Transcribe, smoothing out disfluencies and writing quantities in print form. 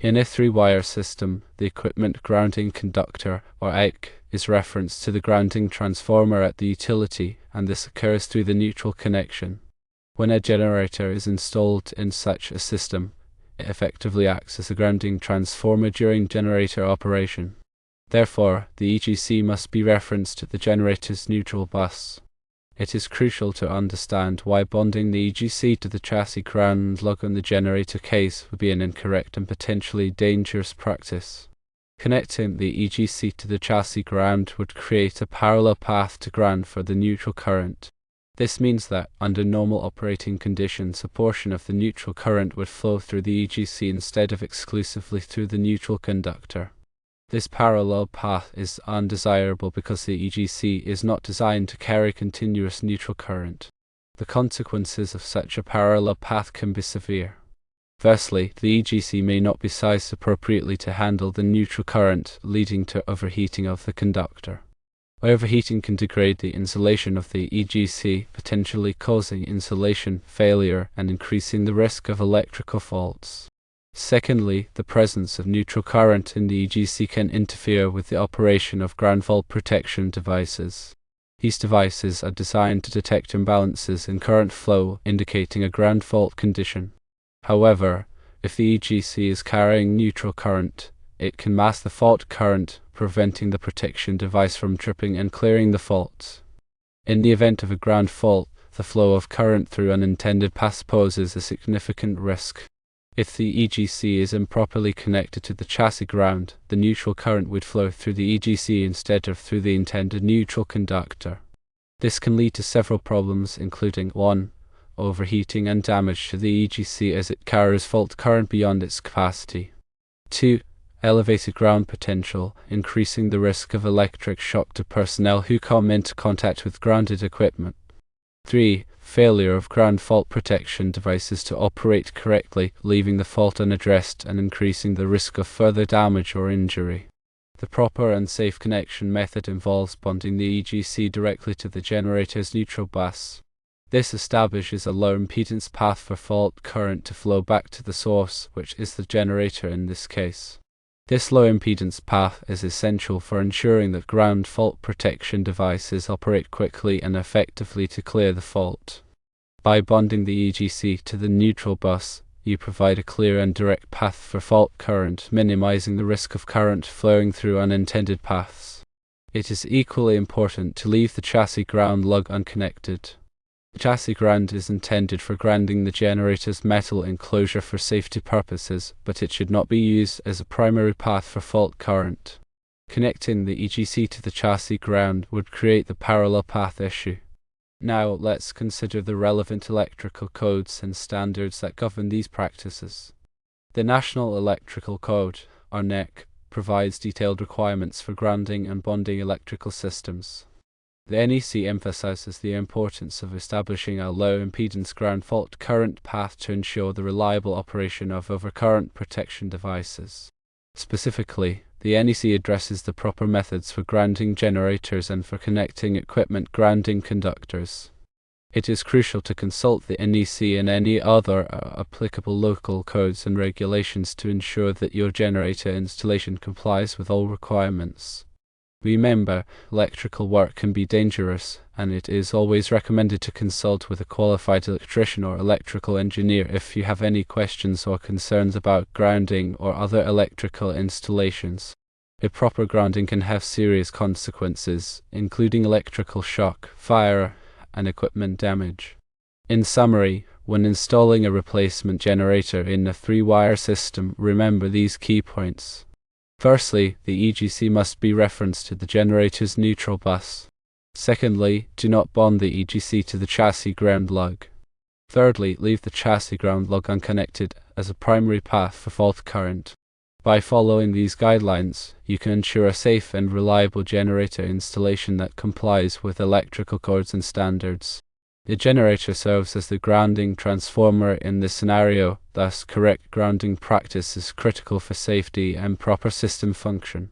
In a three-wire system, the equipment grounding conductor, or EC, is referenced to the grounding transformer at the utility, and this occurs through the neutral connection. When a generator is installed in such a system, it effectively acts as a grounding transformer during generator operation. Therefore, the EGC must be referenced to the generator's neutral bus. It is crucial to understand why bonding the EGC to the chassis ground lug on the generator case would be an incorrect and potentially dangerous practice. Connecting the EGC to the chassis ground would create a parallel path to ground for the neutral current. This means that, under normal operating conditions, a portion of the neutral current would flow through the EGC instead of exclusively through the neutral conductor. This parallel path is undesirable because the EGC is not designed to carry continuous neutral current. The consequences of such a parallel path can be severe. Firstly, the EGC may not be sized appropriately to handle the neutral current, leading to overheating of the conductor. Overheating can degrade the insulation of the EGC, potentially causing insulation failure and increasing the risk of electrical faults. Secondly, the presence of neutral current in the EGC can interfere with the operation of ground fault protection devices. These devices are designed to detect imbalances in current flow, indicating a ground fault condition. However, if the EGC is carrying neutral current, it can mask the fault current, preventing the protection device from tripping and clearing the fault. In the event of a ground fault, the flow of current through unintended paths poses a significant risk. If the EGC is improperly connected to the chassis ground, the neutral current would flow through the EGC instead of through the intended neutral conductor. This can lead to several problems, including 1. Overheating and damage to the EGC as it carries fault current beyond its capacity. 2. Elevated ground potential, increasing the risk of electric shock to personnel who come into contact with grounded equipment. 3. Failure of ground fault protection devices to operate correctly, leaving the fault unaddressed and increasing the risk of further damage or injury. The proper and safe connection method involves bonding the EGC directly to the generator's neutral bus. This establishes a low impedance path for fault current to flow back to the source, which is the generator in this case. This low impedance path is essential for ensuring that ground fault protection devices operate quickly and effectively to clear the fault. By bonding the EGC to the neutral bus, you provide a clear and direct path for fault current, minimizing the risk of current flowing through unintended paths. It is equally important to leave the chassis ground lug unconnected. The chassis ground is intended for grounding the generator's metal enclosure for safety purposes, but it should not be used as a primary path for fault current. Connecting the EGC to the chassis ground would create the parallel path issue. Now let's consider the relevant electrical codes and standards that govern these practices. The National Electrical Code, or NEC, provides detailed requirements for grounding and bonding electrical systems. The NEC emphasizes the importance of establishing a low impedance ground fault current path to ensure the reliable operation of overcurrent protection devices. Specifically, the NEC addresses the proper methods for grounding generators and for connecting equipment grounding conductors. It is crucial to consult the NEC and any other applicable local codes and regulations to ensure that your generator installation complies with all requirements. Remember, electrical work can be dangerous, and it is always recommended to consult with a qualified electrician or electrical engineer if you have any questions or concerns about grounding or other electrical installations. Improper grounding can have serious consequences, including electrical shock, fire, and equipment damage. In summary, when installing a replacement generator in a three-wire system, remember these key points. Firstly, the EGC must be referenced to the generator's neutral bus. Secondly, do not bond the EGC to the chassis ground lug. Thirdly, leave the chassis ground lug unconnected as a primary path for fault current. By following these guidelines, you can ensure a safe and reliable generator installation that complies with electrical codes and standards. The generator serves as the grounding transformer in this scenario, thus correct grounding practice is critical for safety and proper system function.